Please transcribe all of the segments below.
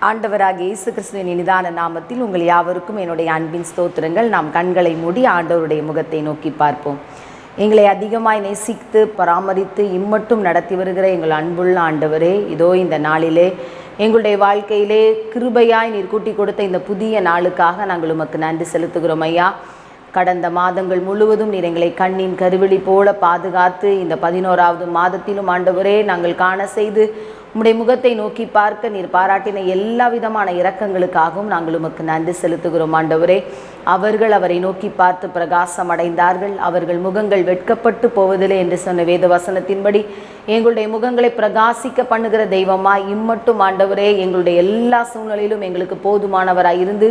ஆண்டவராகிய இயேசு கிறிஸ்துவின் இனிதான நாமத்தில் உங்கள் யாவருக்கும் என்னுடைய அன்பின் ஸ்தோத்திரங்கள். நாம் கண்களை மூடி ஆண்டவருடைய முகத்தை நோக்கி பார்ப்போம். எங்களை அதிகமாய் நேசித்து பராமரித்து இம்மட்டும் நடத்தி வருகிற எங்கள் அன்புள்ள ஆண்டவரே, இதோ இந்த நாளிலே எங்களுடைய வாழ்க்கையிலே கிருபையாய் நீர் கூட்டி கொடுத்த இந்த புதிய நாளுக்காக நாங்கள் உமக்கு நன்றி செலுத்துகிறோம் ஐயா. கடந்த மாதங்கள் முழுவதும் நீர் எங்களை கண்ணின் கருவிழி போல பாதுகாத்து இந்த 11வது மாதத்திலும் ஆண்டவரே நாங்கள் காண செய்து உம்முடைய முகத்தை நோக்கி பார்க்க நீர் பாராட்டின எல்லா விதமான இரக்கங்களுக்காகவும் நாங்கள் உமக்கு நன்றி செலுத்துகிறோம் ஆண்டவரே. அவர்கள் அவரை நோக்கி பார்த்து பிரகாசம் அடைந்தார்கள், அவர்கள் முகங்கள் வெட்கப்பட்டு போவதில்லை என்று சொன்ன வேத வசனத்தின்படி எங்களுடைய முகங்களை பிரகாசிக்க பண்ணுகிற தெய்வமாய் இம்மட்டும் ஆண்டவரே எங்களுடைய எல்லா சூழ்நிலையிலும் எங்களுக்கு போதுமானவராய் இருந்து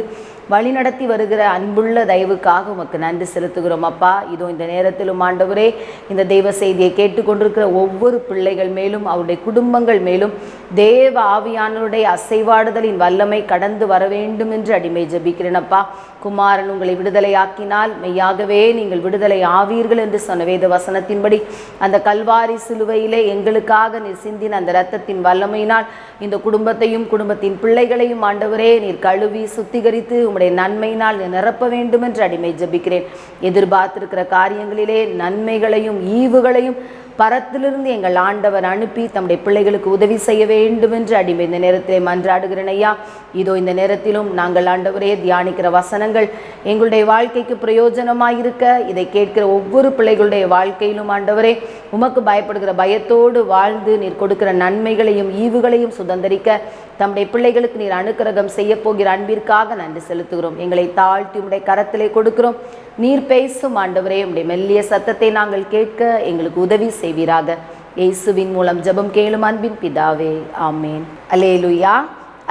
வழிநடத்தி வருகிற அன்புள்ள தயவுக்காக உமக்கு நன்றி செலுத்துகிறோம் அப்பா. இதோ இந்த நேரத்திலும் ஆண்டவரே இந்த தெய்வ செய்தியை கேட்டுக்கொண்டிருக்கிற ஒவ்வொரு பிள்ளைகள் மேலும் அவருடைய குடும்பங்கள் மேலும் தேவ ஆவியானவருடைய அசைவாடுதலின் வல்லமை கடந்து வர வேண்டும் என்று அடிமை ஜெபிக்கிறேனப்பா. குமாரன் உங்களை விடுதலையாக்கினால் மெய்யாகவே நீங்கள் விடுதலை ஆவீர்கள் என்று சொன்ன வேத வசனத்தின்படி அந்த கல்வாரி சிலுவையிலே எங்களுக்காக நீர் சிந்தின அந்த இரத்தத்தின் வல்லமையினால் இந்த குடும்பத்தையும் குடும்பத்தின் பிள்ளைகளையும் ஆண்டவரே நீர் கழுவி சுத்திகரித்து உம்முடைய நன்மையினால் நிரப்ப வேண்டும் என்று அடிமை ஜெபிக்கிறேன். எதிர்பார்த்திருக்கிற காரியங்களிலே நன்மைகளையும் ஈவுகளையும் பரத்திலிருந்து எங்கள் ஆண்டவர் அனுப்பி தம்முடைய பிள்ளைகளுக்கு உதவி செய்ய வேண்டும் என்று அடிமை இந்த நேரத்திலே மன்றாடுகிறேன் ஐயா. இதோ இந்த நேரத்திலும் நாங்கள் ஆண்டவரே தியானிக்கிற வசனங்கள் எங்களுடைய வாழ்க்கைக்கு பிரயோஜனமாயிருக்க இதை கேட்கிற ஒவ்வொரு பிள்ளைகளுடைய வாழ்க்கையிலும் ஆண்டவரே உமக்கு பயப்படுகிற பயத்தோடு வாழ்ந்து நீர் கொடுக்கிற நன்மைகளையும் ஈவுகளையும் சுதந்திரிக்க தம்முடைய பிள்ளைகளுக்கு நீர் அனுக்கிரகம் செய்ய போகிற அன்பிற்காக நன்றி செலுத்துகிறோம். எங்களை தாழ்த்தி உம்முடைய கரத்திலே கொடுக்கிறோம். நீர் பேசும் ஆண்டவரே, உம்முடைய மெல்லிய சத்தத்தை நாங்கள் கேட்க எங்களுக்கு உதவி செய்வீராக. இயேசுவின் மூலம் ஜெபம் கேளும் அன்பின் பிதாவே, ஆமேன். அல்லேலூயா,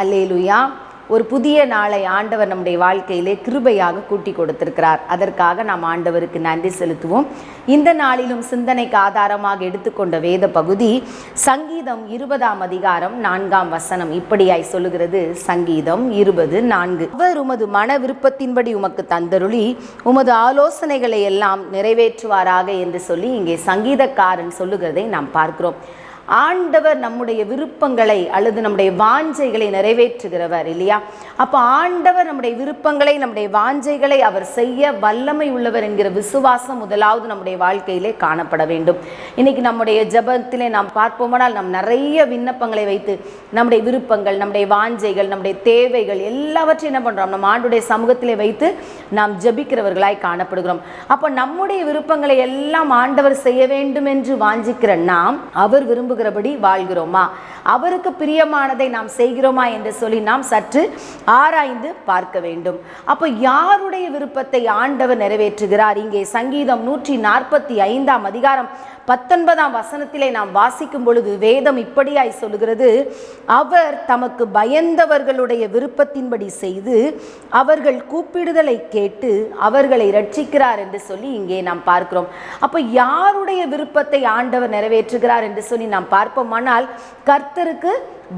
அல்லேலூயா. ஒரு புதிய நாளை ஆண்டவர் நம்முடைய வாழ்க்கையிலே கிருபையாக கூட்டி கொடுத்திருக்கிறார். அதற்காக நாம் ஆண்டவருக்கு நன்றி செலுத்துவோம். இந்த நாளிலும் சிந்தனைக்கு ஆதாரமாக எடுத்துக்கொண்ட வேத பகுதி சங்கீதம் 20ஆம் அதிகாரம் 4ஆம் வசனம் இப்படியாய் சொல்லுகிறது. சங்கீதம் 20:4. அவர் உமது மன விருப்பத்தின்படி உமக்கு தந்தருளி உமது ஆலோசனைகளை எல்லாம் நிறைவேற்றுவாராக என்று சொல்லி இங்கே சங்கீதக்காரன் சொல்லுகிறதை நாம் பார்க்கிறோம். ஆண்டவர் நம்முடைய விருப்பங்களை அல்லது நம்முடைய வாஞ்சைகளை நிறைவேற்றுகிறவர் இல்லையா? அப்போ ஆண்டவர் நம்முடைய விருப்பங்களை நம்முடைய வாஞ்சைகளை அவர் செய்ய வல்லமை உள்ளவர் என்கிற விசுவாசம் முதலாவது நம்முடைய வாழ்க்கையிலே காணப்பட வேண்டும். இன்னைக்கு நம்முடைய ஜெபத்திலே நாம் பார்ப்போமானால் நாம் நிறைய விண்ணப்பங்களை வைத்து நம்முடைய விருப்பங்கள் நம்முடைய வாஞ்சைகள் நம்முடைய தேவைகள் எல்லாவற்றையும் என்ன பண்ணுறோம், நம்ம ஆண்டுடைய சமூகத்திலே வைத்து நாம் ஜெபிக்கிறவர்களாய் காணப்படுகிறோம். அப்போ நம்முடைய விருப்பங்களை எல்லாம் ஆண்டவர் செய்ய வேண்டும் என்று வாஞ்சிக்கிற நாம் அவர் விரும்புகிறபடி வாழ்கிறோமா, அவருக்கு பிரியமானதை நாம் செய்கிறோமா என்று சொல்லி நாம் சற்று ஆராய்ந்து பார்க்க வேண்டும். அப்போ யாருடைய விருப்பத்தை ஆண்டவர் நிறைவேற்றுகிறார்? இங்கே சங்கீதம் 145ஆம் அதிகாரம் 19ஆம் வசனத்திலே நாம் வாசிக்கும் பொழுது வேதம் இப்படியாய் சொல்லுகிறது. அவர் தமக்கு பயந்தவர்களுடைய விருப்பத்தின்படி செய்து அவர்கள் கூப்பிடுதலை கேட்டு அவர்களை ரட்சிக்கிறார் என்று சொல்லி இங்கே நாம் பார்க்கிறோம். அப்போ யாருடைய விருப்பத்தை ஆண்டவர் நிறைவேற்றுகிறார் என்று சொல்லி நாம் பார்ப்போமானால் கர்த்தருக்கு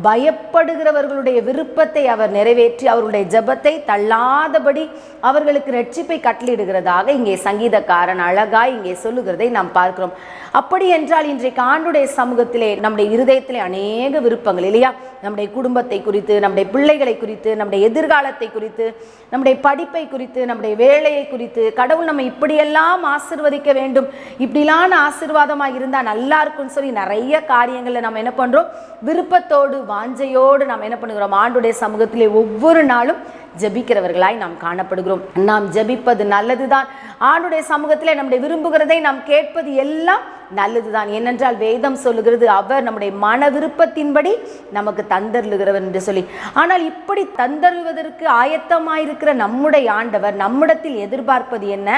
பயப்படுகிறவர்களுடைய விருப்பத்தை அவர் நிறைவேற்றி அவர்களுடைய ஜெபத்தை தள்ளாதபடி அவர்களுக்கு ரட்சிப்பை கட்டளையிடுகிறதாக இங்கே சங்கீதக்காரன் அழகாய் இங்கே சொல்லுகிறதை நாம் பார்க்கிறோம். அப்படி என்றால் இன்றைக்கு ஆண்டுடைய சமூகத்திலே நம்முடைய இருதயத்திலே அநேக விருப்பங்கள் இல்லையா? நம்முடைய குடும்பத்தை குறித்து, நம்முடைய பிள்ளைகளை குறித்து, நம்முடைய எதிர்காலத்தை குறித்து, நம்முடைய படிப்பை குறித்து, நம்முடைய வேலையை குறித்து, கடவுள் நம்ம இப்படியெல்லாம் ஆசீர்வதிக்க வேண்டும், இப்படிலான ஆசீர்வாதமாக இருந்தால் நல்லா இருக்கும்னு சொல்லி நிறைய காரியங்களில் நம்ம என்ன பண்ணுறோம், விருப்பத்தோடு வாஞ்சையோடு நாம் என்ன பண்ணுகிறோம், ஆண்டுடைய சமூகத்திலே ஒவ்வொரு நாளும் ஜெபிக்கிறவர்களாய் நாம் காணப்படுகிறோம். நாம் ஜெபிப்பது நல்லதுதான். ஆண்டுடைய சமூகத்திலே நம்முடைய விரும்புகிறதை நாம் கேட்பது எல்லாம் நல்லதுதான். ஏனென்றால் வேதம் சொல்லுகிறது அவர் நம்முடைய மன விருப்பத்தின்படி நமக்கு தந்தருளுகிறவர் என்று சொல்லி. ஆனால் இப்படி தந்தருவதற்கு ஆயத்தமாயிருக்கிற நம்முடைய ஆண்டவர் நம்மிடத்தில் எதிர்பார்ப்பது என்ன?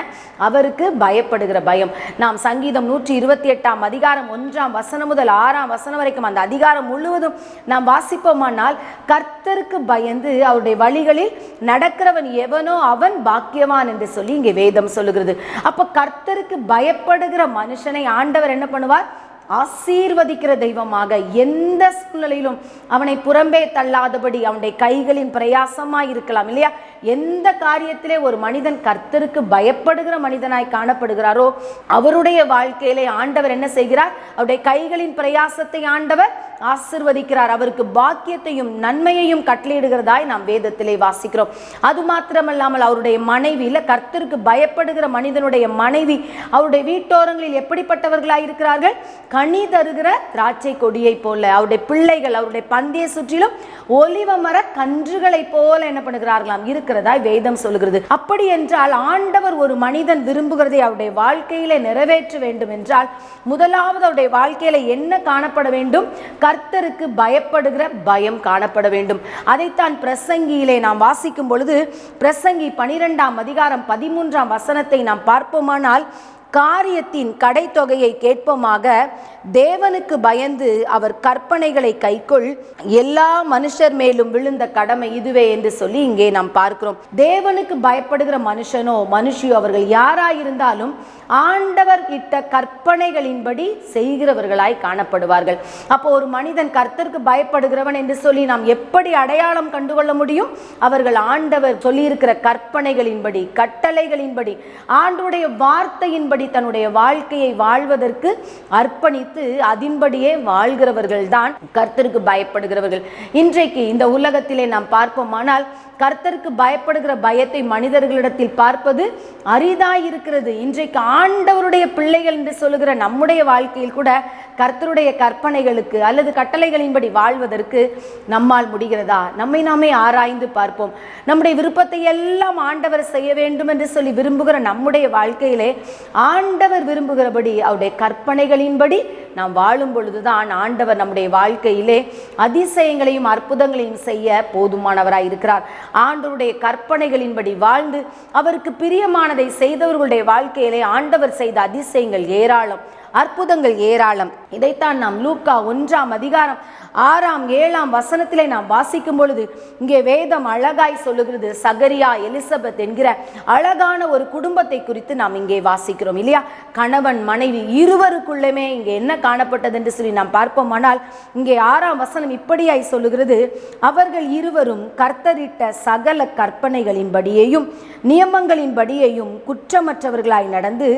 அவருக்கு பயப்படுகிற பயம். நாம் சங்கீதம் 128ஆம் அதிகாரம் 1ஆம் வசனம் முதல் 6ஆம் வசனம் வரைக்கும் அந்த அதிகாரம் முழுவதும் நாம் வாசிப்போமானால் கர்த்தருக்கு பயந்து அவருடைய வழிகளில் நடக்கிறவன் எவனோ அவன் பாக்கியவான் என்று சொல்லி இங்கே வேதம் சொல்லுகிறது. அப்ப கர்த்தருக்கு பயப்படுகிற மனுஷனை ஆண்டவர் என்ன பண்ணுவார்? ஆசீர்வதிக்கிற தெய்வமாக எந்த சூழ்நிலையிலும் அவனை புறம்பே தள்ளாதபடி அவனுடைய கைகளின் பிரயாசமாய் இருக்கலாம் இல்லையா? எந்த காரியத்திலே ஒரு மனிதன் கர்த்தருக்கு பயப்படுகிற மனிதனாய் காணப்படுகிறாரோ அவருடைய வாழ்க்கையிலே ஆண்டவர் என்ன செய்கிறார்? அவருடைய கைகளின் பிரயாசத்தை ஆண்டவர் ஆசீர்வதிக்கிறார். அவருக்கு பாக்கியத்தையும் நன்மையையும் கட்டளையிடுகிறதாய் நாம் வேதத்திலே வாசிக்கிறோம். அது மாத்திரமல்லாமல் அவருடைய மனைவி, இல்ல கர்த்தருக்கு பயப்படுகிற மனிதனுடைய மனைவி அவருடைய வீட்டோரங்களில் எப்படிப்பட்டவர்களாய் இருக்கிறார்கள்? கனி தருகிற திராட்சை கொடியை போல. அவருடைய பிள்ளைகள் அவருடைய பந்தியை சுற்றிலும் ஒலிவ மர கன்றுகளை போல என்ன பண்ணுகிறார்களாம் இருக்கிறதாய் வேதம் சொல்லுகிறது. அப்படி என்றால் ஆண்டவர் ஒரு மனிதன் விரும்புகிறதை அவருடைய வாழ்க்கையிலே நிறைவேற்ற வேண்டும் என்றால் முதலாவது அவருடைய வாழ்க்கையில என்ன காணப்பட வேண்டும்? கர்த்தருக்கு பயப்படுகிற பயம் காணப்பட வேண்டும். அதைத்தான் பிரசங்கியிலே நாம் வாசிக்கும் பொழுது பிரசங்கி 12ஆம் அதிகாரம் 13ஆம் வசனத்தை நாம் பார்ப்போமானால், காரியத்தின் கடைத்தொகையை கேட்போமாக, தேவனுக்கு பயந்து அவர் கற்பனைகளை கைக்கொள், எல்லா மனுஷர் மேலும் விழுந்த கடமை இதுவே என்று சொல்லி இங்கே நாம் பார்க்கிறோம். தேவனுக்கு பயப்படுகிற மனுஷனோ மனுஷியோ அவர்கள் யாராயிருந்தாலும் ஆண்டவர் இட்ட கற்பனைகளின்படி செய்கிறவர்களாய் காணப்படுவார்கள். அப்போ ஒரு மனிதன் கர்த்தருக்கு பயப்படுகிறவன் என்று சொல்லி நாம் எப்படி அடையாளம் கண்டுகொள்ள முடியும்? அவர்கள் ஆண்டவர் சொல்லியிருக்கிற கற்பனைகளின்படி, கட்டளைகளின்படி, ஆண்டவருடைய வார்த்தையின்படி தன்னுடைய வாழ்க்கையை வாழ்வதற்கு அர்ப்பணித்து அதன்படியே வாழ்கிறவர்கள் தான் கர்த்தருக்கு பயப்படுகிறவர்கள். இன்றைக்கு இந்த உலகத்திலே நாம் பார்ப்போமானால் கர்த்தருக்கு பயப்படுகிற பயத்தை மனிதர்களிடத்தில் பார்ப்பது அரிதாயிருக்கிறது. இன்றைக்கு ஆண்டவருடைய பிள்ளைகள் என்று சொல்லுகிற நம்முடைய வாழ்க்கையில் கூட கர்த்தருடைய கற்பனைகளுக்கு அல்லது கட்டளைகளின்படி வாழ்வதற்கு நம்மால் முடிகிறதா? நம்மை நாமே ஆராய்ந்து பார்ப்போம். நம்முடைய விருப்பத்தை எல்லாம் ஆண்டவர் செய்ய வேண்டும் என்று சொல்லி விரும்புகிற நம்முடைய வாழ்க்கையிலே ஆண்டவர் விரும்புகிறபடி அவருடைய கற்பனைகளின்படி நாம் வாழும் பொழுதுதான் ஆண்டவர் நம்முடைய வாழ்க்கையிலே அதிசயங்களையும் அற்புதங்களையும் செய்ய போதுமானவராய் இருக்கிறார். ஆண்டவருடைய கற்பனைகளின்படி வாழ்ந்து அவருக்கு பிரியமானதை செய்தவர்களுடைய வாழ்க்கையிலே ஆண்டவர் செய்த அதிசயங்கள் ஏராளம், அற்புதங்கள் ஏராளம். இதைத்தான் நாம் லூக்கா 1ஆம் அதிகாரம் 6ஆம் 7ஆம் வசனத்திலே நாம் வாசிக்கும் பொழுது இங்கே வேதம் அழகாய் சொல்லுகிறது. சகரியா எலிசபெத் என்கிற அழகான ஒரு குடும்பத்தை குறித்து நாம் இங்கே வாசிக்கிறோம் இல்லையா? கணவன் மனைவி இருவருக்குள்ளமே இங்கே என்ன காணப்பட்டது என்று சொல்லி நாம் பார்ப்போமானால் இங்கே 6ஆம் வசனம் இப்படியாய் சொல்லுகிறது, அவர்கள் இருவரும் கர்த்தரிட்ட சகல கற்பனைகளின்படியேயும் நியமங்களின்படியேயும் குற்றமற்றவர்களாய் நடந்து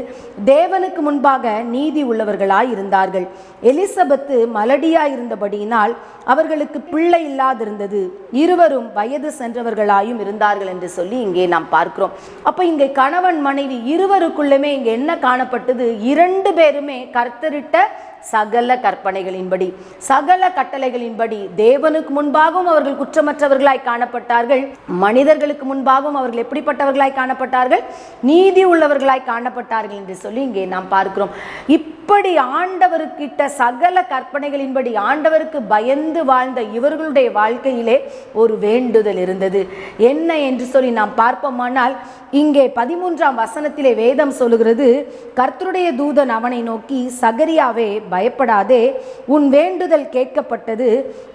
தேவனுக்கு முன்பாக நீதி உள்ளவர்களாய் இருந்தார்கள். எலிசபெத்து மலடியாய் இருந்தபடியினால் அவர்களுக்கு பிள்ளை இல்லாதிருந்தது, இருவரும் வயது சென்றவர்களாயும் இருந்தார்கள் என்று சொல்லி இங்கே நாம் பார்க்கிறோம். அப்ப இங்கே கணவன் மனைவி இருவருக்குள்ளுமே இங்கே என்ன காணப்பட்டது? 2 பேருமே கர்த்தரிட்ட சகல கற்பனைகளின்படி, சகல கட்டளைகளின்படி தேவனுக்கு முன்பாகவும் அவர்கள் குற்றமற்றவர்களாய் காணப்பட்டார்கள், மனிதர்களுக்கு முன்பாகவும் அவர்கள் எப்படிப்பட்டவர்களாய் காணப்பட்டார்கள்? நீதி உள்ளவர்களாய் காணப்பட்டார்கள் என்று சொல்லி இங்கே நாம் பார்க்கிறோம். இப்படி ஆண்டவருக்கிட்ட சகல கற்பனைகளின்படி ஆண்டவருக்கு பயந்து வாழ்ந்த இவர்களுடைய வாழ்க்கையிலே ஒரு வேண்டுதல் இருந்தது. என்ன என்று சொல்லி நாம் பார்ப்போமானால் இங்கே 13ஆம் வசனத்திலே வேதம் சொல்லுகிறது, கர்த்தருடைய தூதன் அவனை நோக்கி, சகரியாவே பயப்படாதே, உன் வேண்டுதல் கேட்கப்பட்டது,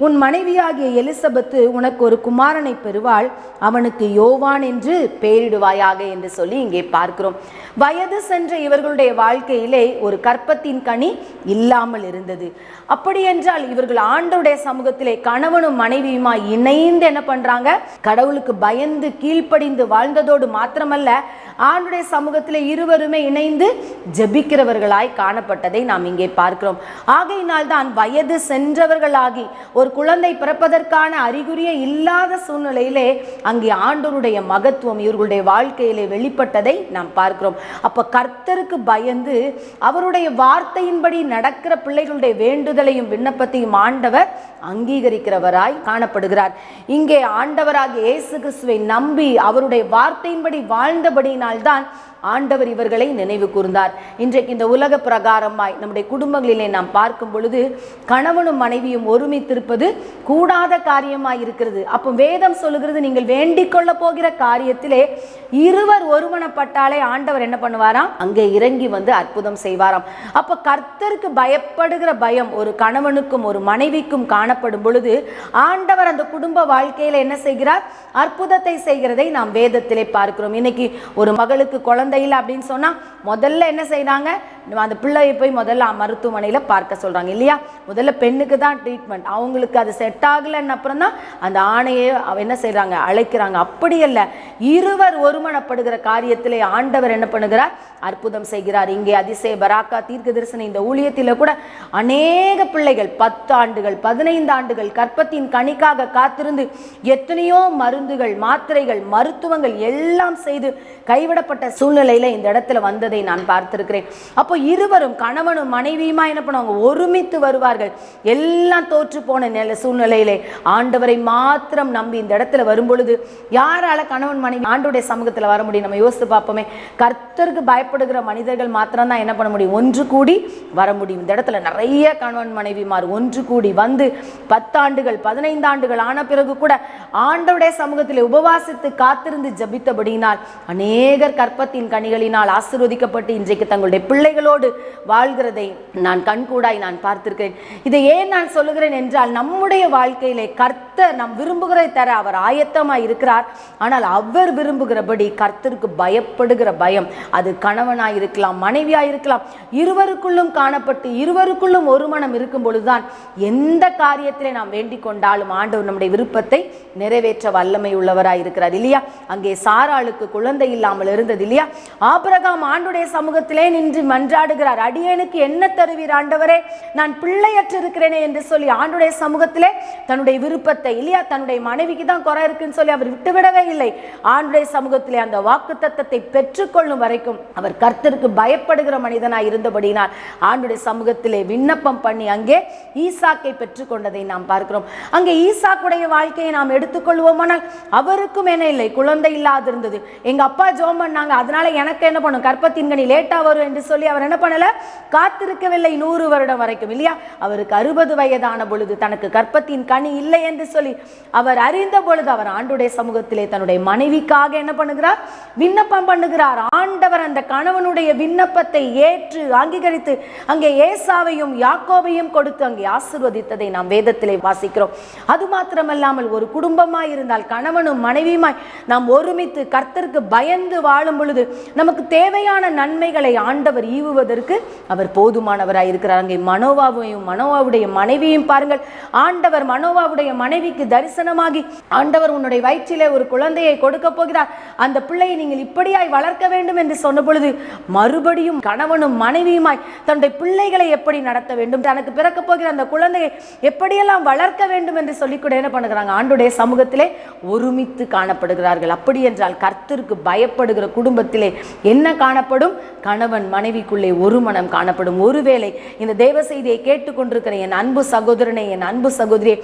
உன் மனைவியாகிய எலிசபெத்து உனக்கு ஒரு குமாரனை பெறுவாள், அவனுக்கு யோவான் என்று பெயரிடுவாயாக என்று சொல்லி இங்கே பார்க்கிறோம். வயது சென்ற இவர்களுடைய வாழ்க்கையிலே ஒரு கற்பத்தின் கனி இல்லாமல் இருந்தது. அப்படி என்றால் இவர்கள் ஆண்டவருடைய சமூகத்திலே கணவனும் மனைவியுமாய் இணைந்து என்ன பண்றாங்க? கடவுளுக்கு பயந்து கீழ்ப்படிந்து வாழ்ந்ததோடு மாத்திரமல்ல, ஆண்டவருடைய சமூகத்திலே இருவருமே இணைந்து ஜெபிக்கிறவர்களாய் காணப்பட்டதை நாம் இங்கே பார்க்கிறோம். ஆகையினால் தான் வயது சென்றவர்களாகி ஒரு குழந்தை பிறப்பதற்கான அறிகுறியே இல்லாத சூழ்நிலையிலே அங்கே ஆண்டவருடைய மகத்துவம் இவர்களுடைய வாழ்க்கையிலே வெளிப்பட்டதை நாம் பார்க்கிறோம். அப்ப கர்த்தருக்கு பயந்து அவருடைய வார்த்தையின்படி நடக்கிற பிள்ளைகளுடைய வேண்டுதலையும் விண்ணப்பத்தையும் ஆண்டவர் அங்கீகரிக்கிறவராய் காணப்படுகிறார். இங்கே ஆண்டவராகிய இயேசு கிறிஸ்துவை நம்பி அவருடைய வார்த்தையின்படி வாழ்ந்தபடியினால்தான் ஆண்டவர் இவர்களை நினைவு கூர்ந்தார். இன்றைக்கு இந்த உலக பிரகாரமாய் நம்முடைய குடும்பங்களிலே நாம் பார்க்கும் பொழுது கணவனும் மனைவியும் ஒருமித்திருப்பது கூடாத காரியமாய் இருக்கிறது. அப்போ வேதம் சொல்லுகிறது, நீங்கள் வேண்டிக் கொள்ள போகிற காரியத்திலே இருவர் ஒருமனப்பட்டாலே ஆண்டவர் என்ன பண்ணுவாராம்? அங்கே இறங்கி வந்து அற்புதம் செய்வாராம். அப்போ கர்த்தருக்கு பயப்படுகிற பயம் ஒரு கணவனுக்கும் ஒரு மனைவிக்கும் காணப்படும் பொழுது ஆண்டவர் அந்த குடும்ப வாழ்க்கையில என்ன செய்கிறார்? அற்புதத்தை செய்கிறதை நாம் வேதத்திலே பார்க்கிறோம். இன்னைக்கு ஒரு மகளுக்கு குழந்தை குழந்தை இல்லை அப்படின்னு சொன்னால் முதல்ல என்ன செய்கிறாங்க, அந்த பிள்ளையை போய் முதல்ல மருத்துவமனையில் பார்க்க சொல்கிறாங்க இல்லையா. முதல்ல பெண்ணுக்கு தான் ட்ரீட்மெண்ட், அவங்களுக்கு அது செட் ஆகலைன்னு அப்புறம் தான் அந்த ஆணையை என்ன செய்கிறாங்க, அழைக்கிறாங்க. அப்படி அல்ல, இருவர் ஒருமனப்படுகிற காரியத்திலே ஆண்டவர் என்ன பண்ணுகிறார், அற்புதம் செய்கிறார். இங்கே அதிசய பராக்கா தீர்க்க தரிசன இந்த ஊழியத்தில் கூட அநேக பிள்ளைகள் 10 ஆண்டுகள் 15 ஆண்டுகள் கற்பத்தின் கனிக்காக காத்திருந்து எத்தனையோ மருந்துகள் மாத்திரைகள் மருத்துவங்கள் எல்லாம் செய்து கைவிடப்பட்ட சூழ்நிலையில இந்த இடத்துல வந்ததை நான் பார்த்திருக்கிறேன். அப்போ இருவரும் கணவனும் மனைவியுமா என்ன பண்ணுவாங்க, ஒருமித்து வருவார்கள். எல்லாம் தோற்று போன சூழ்நிலையிலே ஆண்டவரை மாத்திரம் நம்பி இந்த இடத்துல வரும்பொழுது யாரால கணவன் மனைவி ஆண்டவருடைய சமூகத்தில் வர முடியும்? நம்ம யோசித்து பார்ப்போமே. கர்த்தருக்கு பயப்படுகிற மனிதர்கள் மாத்திரம் தான் என்ன பண்ண முடியும், ஒன்று கூடி வர முடியும். இந்த இடத்துல நிறைய கணவன் மனைவிமார் ஒன்று கூடி வந்து 10 ஆண்டுகள் 15 ஆண்டுகள் ஆன பிறகு கூட ஆண்டவருடைய சமூகத்தில் உபவாசித்து காத்திருந்து ஜபித்தபடியினால் அநேகர் கற்பத்தின் கனிகளினால் ஆசீர்வதிக்கப்பட்டு இன்றைக்கு தங்களுடைய பிள்ளைகளோடு வாழ்கிறதை நான் கண்கூடாய் நான் பார்த்திருக்கிறேன். இதை ஏன் நான் சொல்லுகிறேன் என்றால், நம்முடைய வாழ்க்கையிலே கர்த்தர் நாம் விரும்புகிறதை தர அவர் ஆயத்தமாய் இருக்கிறார். ஆனால் அவர் விரும்புகிறபடி கர்த்தருக்கு பயப்படுகிற பயம், அது கணவனாய் இருக்கலாம் மனைவியாய் இருக்கலாம், இருவருக்குள்ளும் காணப்பட்டு இருவருக்குள்ளும் ஒரு மனம் இருக்கும் பொழுதுதான் எந்த காரியத்திலே நாம் வேண்டிக் கொண்டாலும் ஆண்டவர் நம்முடைய விருப்பத்தை நிறைவேற்ற வல்லமை உள்ளவராய் இருக்கிறார் இல்லையா. அங்கே சாராளுக்கு குழந்தை இல்லாமல் இருந்தது இல்லையா. ஆபிரகாம் ஆண்டுடைய சமூகத்திலே நின்று மன்றாடுகிறார், அடியேனுக்கு என்ன தருவீர் ஆண்டவரே, நான் பிள்ளையற்று இருக்கிறேனே என்று சொல்லி ஆண்டுடைய சமூகத்திலே தன்னுடைய விருப்பத்தை இல்லையா, தன்னுடைய மனைவிக்கு தான் குறை இருக்குன்னு சொல்லி அவர் விட்டுவிடவே இல்லை. ஆண்டுடைய சமூகத்திலே அந்த வாக்கு தத்தத்தை பெற்றுக்கொள்ளும் வரைக்கும் அவர் கர்த்தருக்கு பயப்படுகிற மனிதனாய் இருந்தபடினால் ஆண்டுடைய சமூகத்திலே விண்ணப்பம் பண்ணி அங்கே ஈசாக்கை பெற்றுக்கொண்டதை நாம் பார்க்கிறோம். அங்கே ஈசாக்குடைய வாழ்க்கையை நாம் எடுத்துக்கொள்வோமானால் அவருக்கும் என்ன இல்லை, குழந்தை இல்லாதிருந்தது. எங்க அப்பா ஜோம் பண்ணாங்க, அதனால எனக்கு என்ன பண்ணும், கற்பத்தின் கனி லேட்டா வரும் என்று சொல்லி அவர் என்ன பண்ணல, காத்திருக்கவில்லை 100 வருடம் வரைக்கும் இல்லையா. அவருக்கு 60 வயதான பொழுது தனக்கு கற்பத்தின் கனி இல்லை என்று சொல்லி அவர் அறிந்த பொழுது அவர் ஆண்டுடைய சமூகத்திலே தன்னுடைய மனைவிக்காக என்ன பண்ணுகிறார், விண்ணப்பம் பண்ணுகிறார். ஆண்டவர் அந்த கணவனுடைய விண்ணப்பத்தை ஏற்று அங்கீகரித்து அங்கே ஏசாவையும் யாக்கோபையும் கொடுத்து அங்கே ஆசீர்வதித்ததை நாம் வேதத்திலே வாசிக்கிறோம். அது மாத்திரமல்லாமல் ஒரு குடும்பமாய் இருந்தால் கணவனும் மனைவியுமாய் நாம் ஒருமித்து கர்த்தருக்கு பயந்து வாழும் பொழுது நமக்கு தேவையான நன்மைகளை ஆண்டவர் ஈவுவதற்கு அவர் போதுமானவராய் இருக்கிறார். அங்கே மனோவாவையும் மனோவாவுடைய மனைவியும் பாருங்கள். ஆண்டவர் மனோவாவுடைய மனைவிக்கு தரிசனமாகி, ஆண்டவர் உன்னுடைய வயிற்றிலே ஒரு குழந்தையை கொடுக்க போகிறார், அந்த பிள்ளையை நீங்கள் இப்படியாய் வளர்க்க வேண்டும் என்று சொன்ன பொழுது மறுபடியும் கணவனும் மனைவியுமாய் தன்னுடைய பிள்ளைகளை எப்படி நடத்த வேண்டும், தனக்கு பிறக்க போகிற அந்த குழந்தையை எப்படியெல்லாம் வளர்க்க வேண்டும் என்று சொல்லிக்கூட என்ன பண்ணுகிறாங்க, ஆண்டுடைய சமூகத்திலே ஒருமித்து காணப்படுகிறார்கள். அப்படி என்றால் கர்த்தருக்கு பயப்படுகிற குடும்பத்திலே என்ன காணப்படும், கணவன் மனைவிக்குள்ளே ஒரு மனம் காணப்படும். ஒருவேளை இந்த தேவ செய்தியை கேட்டுக்கொண்டிருக்கிற என் அன்பு சகோதரனை, என் அன்பு சகோதரியே,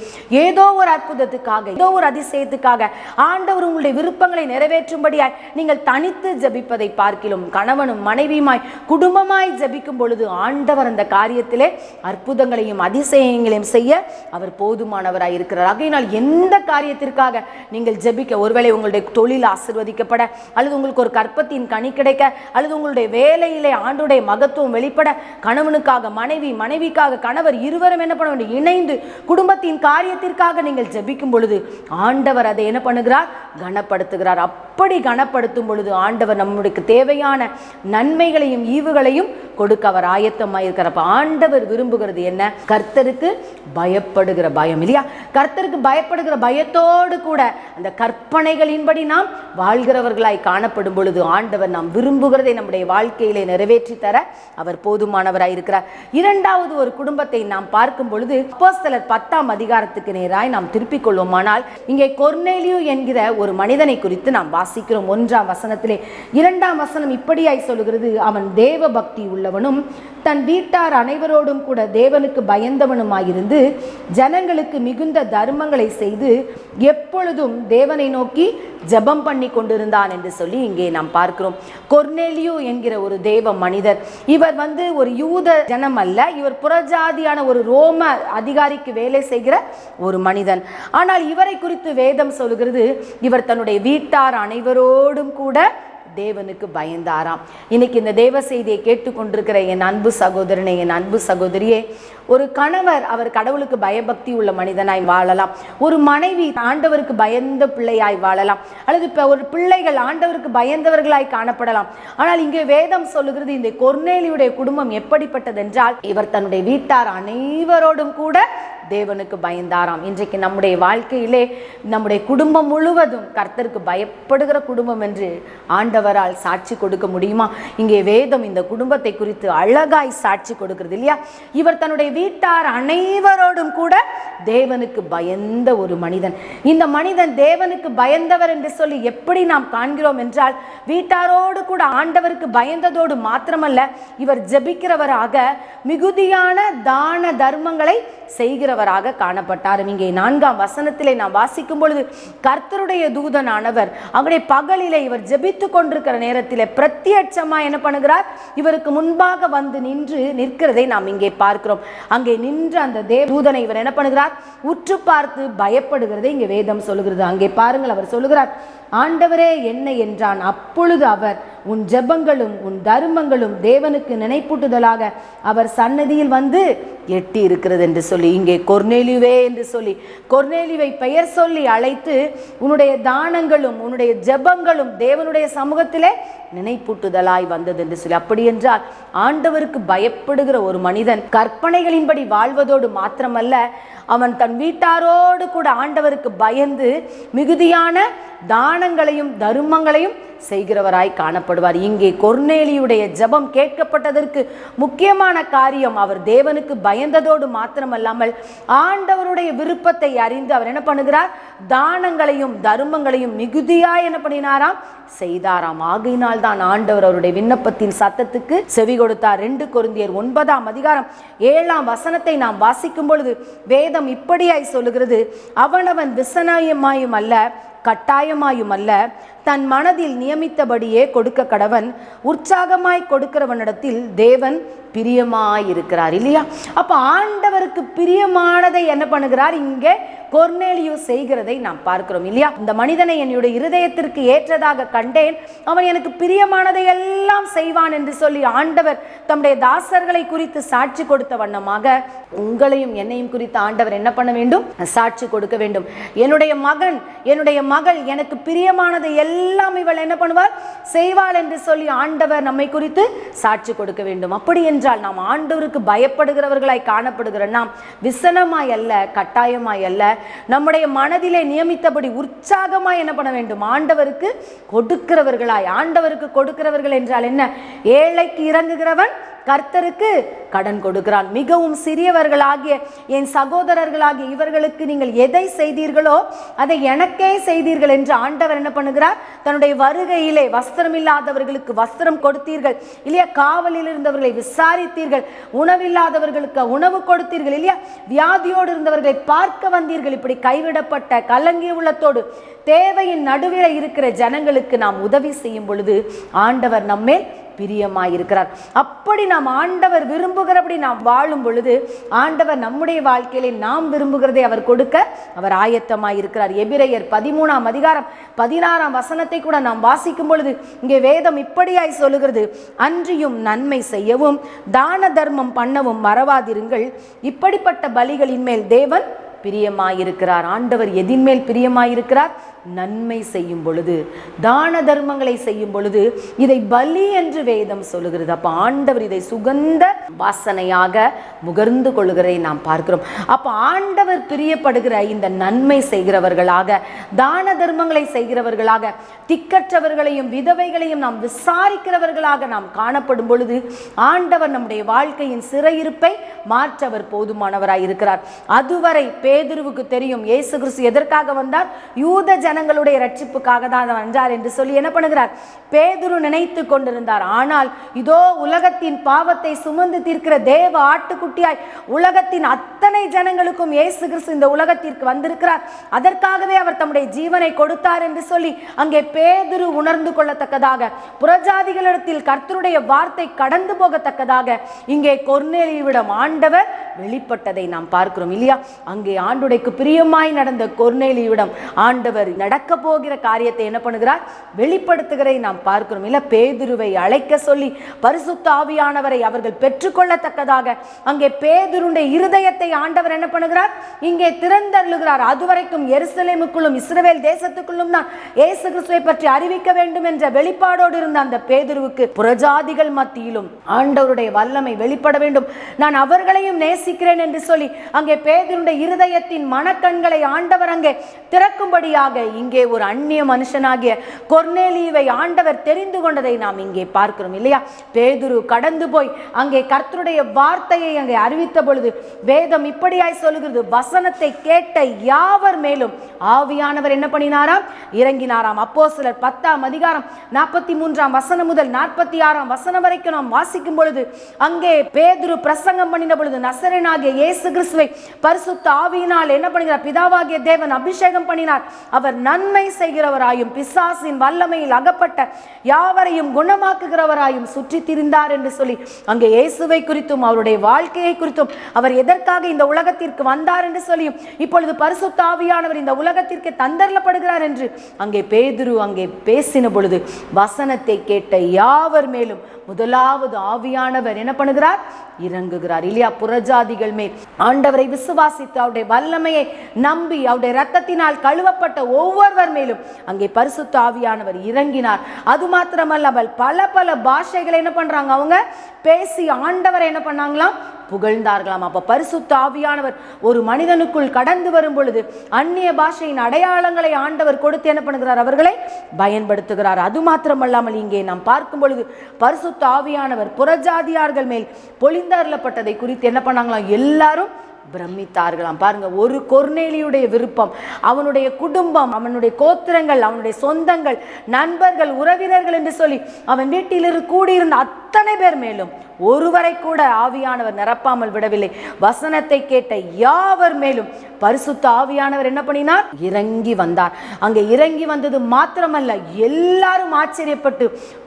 ஏதோ ஒரு அற்புதத்துக்காக ஏதோ ஒரு அதிசயத்துக்காக ஆண்டவர் உங்களுடைய விருப்பங்களை நிறைவேற்றும்படியாய் நீங்கள் தனித்து ஜபிப்பதை பார்க்கிலும் கணவனும் மனைவியுமாய் குடும்பமாய் ஜபிக்கும் பொழுது ஆண்டவர் அந்த காரியத்திலே அற்புதங்களையும் அதிசயங்களையும் செய்ய அவர் போதுமானவராய் இருக்கிறார். ஆகையினால் எந்த காரியத்திற்காக நீங்கள் ஜபிக்க, ஒருவேளை உங்களுடைய தொழில் ஆசீர்வதிக்கப்பட, அல்லது உங்களுக்கு ஒரு கற்பத்தின் கனி கிடைக்க, அல்லது உங்களுடைய வேலையிலே ஆண்டுடைய மகத்துவம் வெளிப்பட, கணவனுக்காக மனைவி, மனைவிக்காக கணவர், இருவரும் என்ன பண்ண வேண்டும், இணைந்து குடும்பத்தின் காரியத்திற்காக நீங்கள் ஜபிக்கும் பொழுது ஆண்டவர் அதை என்ன பண்ணுகிறார், கனப்படுத்துகிறார். அப்படி கனப்படுத்தும் பொழுது ஆண்டவர் நம்முடைய தேவையான நன்மைகளையும் ஈவுகளையும் கொடுக்க அவர் ஆயத்தமாக இருக்கிறார். ஆண்டவர் விரும்புகிறது என்ன, கர்த்தருக்கு பயப்படுகிற பயம் இல்லையா. கர்த்தருக்கு பயப்படுகிற பயத்தோடு கூட அந்த கற்பனைகளின்படி நாம் வாழ்கிறவர்களாய் காணப்படும் பொழுது ஆண்டவர் நாம் விரும்புகிறதை நம்முடைய வாழ்க்கையிலே நிறைவேற்றி தர அவர் போதுமானவராய் இருக்கிறார். இரண்டாவது ஒரு குடும்பத்தை நாம் பார்க்கும் பொழுது அப்போஸ்தலர் 10ஆம் அதிகாரத்துக்கு நேராய் நாம் திருப்பிக் கொள்வோமானால், இங்கே கொர்நேலியு என்கிற ஒரு மனிதனை குறித்து நாம் வாசிக்கிறோம். 1ஆம் வசனத்திலே 2ஆம் வசனம் இப்படியாய் சொல்லுகிறது, அவன் தேவ பக்தி உள்ளவனும் தன் வீட்டார் அனைவரோடும் கூட தேவனுக்கு பயந்தவனுமாயிருந்து ஜனங்களுக்கு மிகுந்த தர்மங்களை செய்து எப்பொழுதும் தேவனை நோக்கி ஜெபம் பண்ணி கொண்டிருந்தான் என்று சொல்லி இங்கே நாம் பார்க்கிறோம். கொர்நேலியு என்கிற ஒரு தேவ மனிதர், இவர் ஒரு யூத ஜனம் அல்ல, இவர் புறஜாதியான ஒரு ரோம அதிகாரிக்கு வேலை செய்கிற ஒரு மனிதன். ஆனால் இவரை குறித்து வேதம் சொல்கிறது, இவர் தன்னுடைய வீட்டார் அனைவரோடும் கூட தேவனுக்கு பயந்தாராம். இன்னைக்கு இந்த தேவ செய்தியை கேட்டுக்கொண்டிருக்கிற என் அன்பு சகோதரனே, என் அன்பு சகோதரியே, ஒரு கணவர் அவர் கடவுளுக்கு பயபக்தி உள்ள மனிதனாய் வாழலாம். ஒரு மனைவி ஆண்டவருக்கு பயந்த பிள்ளையாய் வாழலாம். அல்லது ஒரு பிள்ளைகள் ஆண்டவருக்கு பயந்தவர்களாய் காணப்படலாம். ஆனால் இங்கே வேதம் சொல்லுகிறது, இந்த கொர்நேலியுடைய குடும்பம் எப்படிப்பட்டது என்றால், இவர் தன்னுடைய வீட்டார் அனைவரோடும் கூட தேவனுக்கு பயந்தாராம். இன்றைக்கு நம்முடைய வாழ்க்கையிலே நம்முடைய குடும்பம் முழுவதும் கர்த்தருக்கு பயப்படுகிற குடும்பம் என்று ஆண்டவரால் சாட்சி கொடுக்க முடியுமா? இங்கே வேதம் இந்த குடும்பத்தை குறித்து அழகாய் சாட்சி கொடுக்கிறது இல்லையா? இவர் தன்னுடைய வீட்டார் அனைவரோடும் கூட தேவனுக்கு பயந்த ஒரு மனிதன். இந்த மனிதன் தேவனுக்கு பயந்தவர் என்று சொல்லி எப்படி நாம் காண்கிறோம் என்றால், வீட்டாரோடு கூட ஆண்டவருக்கு பயந்ததோடு மாத்திரமல்ல, இவர் ஜெபிக்கிறவராக மிகுதியான தான தர்மங்களை செய்கிறவராக காணப்பட்டார். இங்கே 4ஆம் வசனத்திலே நாம் வாசிக்கும் பொழுது, கர்த்தருடைய தூதனானவர் அவருடைய பகலிலே இவர் ஜெபித்து கொண்டிருக்கிற நேரத்தில் பிரத்யட்சமா என்ன பண்ணுகிறார்? இவருக்கு முன்பாக வந்து நிற்கிறதை நாம் இங்கே பார்க்கிறோம். அங்கே நின்று அந்த தூதனை இவர் என்ன பண்ணுகிறார்? உற்று பார்த்து பயப்படுகிறதை இங்கே வேதம் சொல்லுகிறது. அங்கே பாருங்கள், அவர் சொல்லுகிறார், ஆண்டவரே என்ன என்றான். அப்பொழுது அவர், உன் ஜெபங்களும் உன் தர்மங்களும் தேவனுக்கு நினைப்பூட்டுதலாக அவர் சன்னதியில் வந்து எட்டி இருக்கிறது என்று சொல்லி, இங்கே கொர்நேலியுவே என்று சொல்லி கொர்நேலியுவை பெயர் சொல்லி அழைத்து, உன்னுடைய தானங்களும் உன்னுடைய ஜெபங்களும் தேவனுடைய சமூகத்திலே நினைப்பூட்டுதலாய் வந்தது என்று சொல்லி. அப்படி என்றால் ஆண்டவருக்கு பயப்படுகிற ஒரு மனிதன் கற்பனைகளின்படி வாழ்வதோடு மாத்திரமல்ல, அவன் தன் வீட்டாரோடு கூட ஆண்டவருக்கு பயந்து மிகுதியான தானங்களையும் தர்மங்களையும் செய்கிறவராய் காணப்படுவார். இங்கே கொர்நேலியுடைய ஜெபம் கேட்கப்பட்டதற்கு முக்கியமான காரியம், அவர் தேவனுக்கு பயந்ததோடு மாத்திரமல்லாமல் ஆண்டவருடைய விருப்பத்தை அறிந்து அவர் என்ன பண்ணுகிறார்? தானங்களையும் தர்மங்களையும் மிகுதியாய் என்ன பண்ணினாராம்? செய்தாராம். ஆகையினால் தான் ஆண்டவர் அவருடைய விண்ணப்பத்தின் சத்தத்துக்கு செவி கொடுத்தார். 2 கொரிந்தியர் 9ஆம் அதிகாரம் 7ஆம் வசனத்தை நாம் வாசிக்கும் பொழுது வேதம் இப்படியாய் சொல்லுகிறது, அவனவன் விசனமாயும் அல்ல கட்டாயமாயும் அல்ல, தன் மனதில் நியமித்தபடியே கொடுக்க கடவன், உற்சாகமாய் கொடுக்கிறவனிடத்தில் தேவன் பிரியமாயிருக்கிறார். இல்லையா? அப்ப ஆண்டவருக்கு பிரியமானதை என்ன பண்ணுகிறார்? இங்கே கொர்நேலியு செய்கிறதை நாம் பார்க்கிறோம் இல்லையா? இந்த மனிதனை என்னுடைய இருதயத்திற்கு ஏற்றதாக கண்டேன், அவன் எனக்கு பிரியமானதை எல்லாம் செய்வான் என்று சொல்லி ஆண்டவர் தம்முடைய தாசர்களை குறித்து சாட்சி கொடுத்த வண்ணமாக உங்களையும் என்னையும் குறித்து ஆண்டவர் என்ன பண்ண வேண்டும்? சாட்சி கொடுக்க வேண்டும். என்னுடைய மகன், என்னுடைய மகள் எனக்கு பிரியமானதை எல்லாம் இவள் என்ன பண்ணுவாள்? செய்வாள் என்று சொல்லி ஆண்டவர் நம்மை குறித்து சாட்சி கொடுக்க வேண்டும். அப்படி என்றால் நாம் ஆண்டவருக்கு பயப்படுகிறவர்களாய் காணப்படுகிற நாம் விசனமாய் அல்ல கட்டாயமாய் அல்ல, நம்முடைய மனதிலே நியமித்தபடி உற்சாகமாய் என்ன பண்ண வேண்டும்? ஆண்டவருக்கு கொடுக்கிறவர்களாய். ஆண்டவருக்கு கொடுக்கிறவர்கள் என்றால் என்ன? ஏழைக்கு இறங்குகிறவன் கர்த்தருக்கு கடன் கொடுக்கிறான். மிகவும் சிறியவர்களாகிய என் சகோதரர்களாகிய இவர்களுக்கு நீங்கள் எதை செய்தீர்களோ அதை எனக்கே செய்தீர்கள் என்று ஆண்டவர் என்ன பண்ணுகிறார்? தன்னுடைய வருகையிலே வஸ்திரம் இல்லாதவர்களுக்கு வஸ்திரம் கொடுத்தீர்கள் இல்லையா? காவலில் இருந்தவர்களை விசாரித்தீர்கள், உணவில்லாதவர்களுக்கு உணவு கொடுத்தீர்கள் இல்லையா? வியாதியோடு இருந்தவர்களை பார்க்க வந்தீர்கள். இப்படி கைவிடப்பட்ட கலங்கிய உள்ளத்தோடு தேவையின் நடுவில் இருக்கிற ஜனங்களுக்கு நாம் உதவி செய்யும் பொழுது ஆண்டவர் நம்மே பிரியமாயிருக்கிறார். அப்படி நாம் ஆண்டவர் விரும்புகிறபடி நாம் வாழும் பொழுது ஆண்டவர் நம்முடைய வாழ்க்கையிலே நாம் விரும்புகிறதை அவர் கொடுக்க அவர் ஆயத்தமாயிருக்கிறார். எபிரெயர் 13ஆம் அதிகாரம் 16ஆம் வசனத்தை கூட நாம் வாசிக்கும் பொழுது இங்கே வேதம் இப்படியாய் சொல்லுகிறது, அன்றியும் நன்மை செய்யவும் தான தர்மம் பண்ணவும் மறவாதிருங்கள், இப்படிப்பட்ட பலிகளின் மேல் தேவன் பிரியமாயிருக்கிறார். ஆண்டவர் எதின் மேல் பிரியமாயிருக்கிறார்? நன்மை செய்யும் பொழுது, தான தர்மங்களை செய்யும் பொழுது இதை பலி என்று வேதம் சொல்லுகிறது. அப்ப ஆண்டவர் இதை சுகந்த வாசனையாக முகர்ந்து கொள்கிறதை நாம் பார்க்கிறோம். அப்ப ஆண்டவர் பிரியப்படுகிற இந்த நன்மை செய்கிறவர்களாக, தான தர்மங்களை செய்கிறவர்களாக, திக்கற்றவர்களையும் விதவைகளையும் நாம் விசாரிக்கிறவர்களாக நாம் காணப்படும் பொழுது ஆண்டவர் நம்முடைய வாழ்க்கையின் சிறையிருப்பை மாற்றவர் போதுமானவராய் இருக்கிறார். அதுவரை பேதுருவுக்கு தெரியும் இயேசு கிறிஸ்து எதற்காக வந்தார்? யூத ஜனங்களுடைய ரட்சிப்புக்காக தான் வந்தார் என்று சொல்லி என்ன பண்ணுகிறார்? பேதுரு நினைத்து கொண்டிருந்தார். ஆனால் இதோ உலகத்தின் பாவத்தை சுமந்து தீர்க்கிற தேவ ஆட்டுக்குட்டியாய் உலகத்தின் அத்தனை ஜனங்களுக்கும் இயேசு கிறிஸ்து இந்த உலகத்திற்கு வந்திருக்கிறார், அதற்காகவே அவர் தம்முடைய ஜீவனை கொடுத்தார் என்று சொல்லி அங்கே பேதுரு உணர்ந்து கொள்ளத்தக்கதாக, புறஜாதிகளிடத்தில் கர்த்தருடைய வார்த்தை கடந்து போகத்தக்கதாக இங்கே கொர்நேலியுவிடம் ஆண்டவர் வெளிப்பட்டதை நாம் பார்க்கிறோம் இல்லையா? அங்கே ஆண்டவருக்கு பிரியமாய் நடந்த கொர்நேலியுவிடம் ஆண்டவர் நடக்க போகிற காரியத்தை என்ன பண்ணுகிறார், வெளிப்படுத்துகிறதை நாம் பார்க்கிறோம். இல்ல, பேதுருவை அழைக்க சொல்லி பரிசுத்த ஆவியானவரை அவர்கள் பெற்றுக்கொள்ளத்தக்கதாக அங்கே பேதுருடைய இருதயத்தை ஆண்டவர் என்ன பண்ணுகிறார், இங்கே திறந்தருளுகிறார். அதுவரைக்கும் எருசலேமுக்குள்ளும் இஸ்ரவேல் தேசத்துக்குள்ளும் தான் இயேசு கிறிஸ்துவை பற்றி அறிவிக்க வேண்டும் என்ற வெளிப்பாடோடு இருந்த அந்த பேதுருவுக்கு புறஜாதிகள் மத்தியிலும் ஆண்டவருடைய வல்லமை வெளிப்பட வேண்டும், நான் அவர்களையும் நேசிக்கிறேன் என்று சொல்லி அங்கே பேதுருடைய இருதயத்தின் மனக்கண்களை ஆண்டவர் அங்கே திறக்கும்படியாக இங்கே ஒரு அந்நிய மனுஷனாகிய கொர்நேலியுவை ஆண்டவர் தெரிந்து கொண்டதை நாம் இங்கே பார்க்கிறோம். இல்லையா, பேதுரு கடந்து போய் அங்கே கர்த்தருடைய வார்த்தையை அங்கே அறிவித்த பொழுது வேதம் இப்படியாய் சொல்லுகிறது, வசனத்தை கேட்ட யாவர் மேலும் ஆவியானவர் என்ன பண்ணினாராம், இறங்கினாராம். அப்போஸ்தலர் 10ஆம் அதிகாரம் 43ஆம் வசனம் முதல் 46ஆம் வசனம் வரைக்கும் நாம் வாசிக்கும் பொழுது அங்கே பேதுரு பிரசங்கம் பண்ணின பொழுது நசரேயனாகிய இயேசு கிறிஸ்துவை பரிசுத்த ஆவியினால் என்ன பண்ணுகிறார், பிதாவாகிய தேவன் அபிஷேகம் பண்ணினார். அவர் நன்மை செய்கிறவராயும் பிசாசின் வல்லமையில் அகப்பட்ட யாவரையும் குணமாக்குகிறவராயும் சுற்றி திரிந்தார் என்று சொல்லி அங்கே இயேசுவை குறித்தும் அவருடைய வாழ்க்கையை குறித்தும் அவர் எதற்காக இந்த உலகத்திற்கு வந்தார் என்று சொல்லியும் இப்பொழுது பரிசுத்த ஆவியானவர் இந்த உலகத்திற்கு தந்தரப்படுகிறார் என்று அங்கே பேதுரு அங்கே பேசின பொழுது வசனத்தை கேட்ட யாவர் மேலும் முதலாவது ஆவியானவர் என்ன பண்ணுகிறார், இறங்குகிறார். இல்லையா, புறஜாதிகள் மேல் ஆண்டவரை விசுவாசித்து அவருடைய வல்லமையை நம்பி அவருடைய இரத்தத்தினால் கழுவப்பட்ட ஒவ்வொருவர் மேலும் அங்கே பரிசுத்த ஆவியானவர் இறங்கினார். அது மாத்திரமல்ல, பல பல பாஷைகளை என்ன பண்றாங்க, அவங்க பேசி ஆண்டவரை என்ன பண்ணாங்களாம், புகழ்ந்தார்களாம். அப்ப பரிசுத்த ஆவியானவர் ஒரு மனிதனுக்குள் கடந்து வரும் பொழுது அந்நிய பாஷையின் அடையாளங்களை ஆண்டவர் கொடுத்து என்ன பண்ணுகிறார், அவர்களை பயன்படுத்துகிறார். அது மாத்திரமல்லாமல் இங்கே நாம் பார்க்கும் பொழுது பரிசுத்த ஆவியானவர் புறஜாதியார்கள் மேல் பொழிந்தருளப்பட்டதை குறித்து என்ன பண்ணாங்களாம், எல்லாரும் பிரமித்தார்களாம். பாருங்க, ஒரு கொர்நேலியுடைய விருப்பம், அவனுடைய குடும்பம், அவனுடைய கோத்திரங்கள், அவனுடைய சொந்தங்கள், நண்பர்கள், உறவினர்கள் என்று சொல்லி அவன் வீட்டில் கூடியிருந்த அத்தனை பேர் மேலும் ஒருவரை கூட ஆவியானவர் நிரப்பாமல் விடவில்லை. வசனத்தை கேட்ட யாவர் மேலும் பரிசுத்த ஆவியானவர் என்ன பண்ணினார், இறங்கி வந்தார். அங்கே இறங்கி வந்தது மாத்திரமல்ல, எல்லாரும் ஆச்சரியப்பட்டு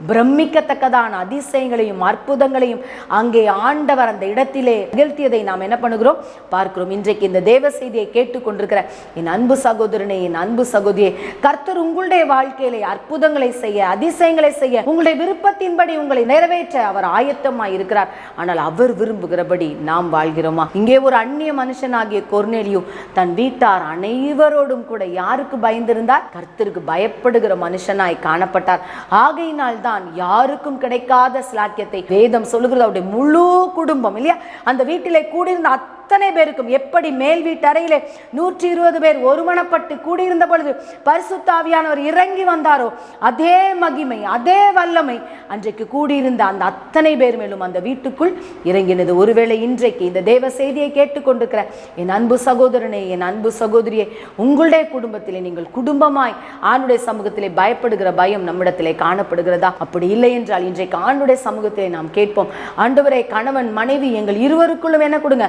பிரமிக்கத்தக்கதான அதிசயங்களையும் அற்புதங்களையும் அங்கே ஆண்டவர் அந்த இடத்திலே நிகழ்த்தியதை நாம் என்ன பண்ணுகிறோம், பார்க்கிறோம். இன்றைக்கு இந்த தேவ செய்தியை கேட்டுக்கொண்டிருக்கிற என் அன்பு சகோதரனே, என் அன்பு சகோதரியே, கர்த்தர் உங்களுடைய வாழ்க்கையிலே அற்புதங்களை செய்ய, அதிசயங்களை செய்ய, உங்களுடைய விருப்பத்தின்படி உங்களை நிறைவேற்ற அவர் ஆயத்தமாய் இருக்கிறார். ஆனால் அவர் விரும்புகிறபடி நாம் வாழ்கிறோமா? இங்கே ஒரு அந்நிய மனுஷனாகிய கொர்நேலியு தன் வீட்டார் அனைவரோடும் கூட யாருக்கு பயந்திருந்தார், கர்த்தருக்கு பயப்படுகிற மனுஷனாய் காணப்பட்டார். ஆகையினால் தான் யாருக்கும் கிடைக்காத ஸ்லாக்கியத்தை வேதம் சொல்லுகிறது. அவருடைய முழு குடும்பம், இல்லையா, அந்த வீட்டிலே கூடியிருந்த அத்தனை பேருக்கும், எப்படி மேல் வீட்டு அறையிலே 120 பேர் ஒருமனப்பட்டு கூடியிருந்த பொழுது பரிசுத்த ஆவியானவர் இறங்கி வந்தாரோ, அதே மகிமை, அதே வல்லமை அன்றைக்கு கூடியிருந்த அந்த அத்தனை பேர் மேலும் அந்த வீட்டுக்குள் இறங்கினது. ஒருவேளை இன்றைக்கு இந்த தேவ செய்தியை கேட்டுக்கொண்டிருக்கிற என் அன்பு சகோதரனே, என் அன்பு சகோதரியே, உங்களுடைய குடும்பத்திலே நீங்கள் குடும்பமாய் ஆண்டுடைய சமூகத்திலே பயப்படுகிற பயம் நம்மிடத்திலே காணப்படுகிறதா? அப்படி இல்லை என்றால் இன்றைக்கு ஆண்டுடைய சமூகத்திலே நாம் கேட்போம், ஆண்டவரே, கணவன் மனைவி எங்கள் இருவருக்குள்ளும் என்ன கொடுங்க,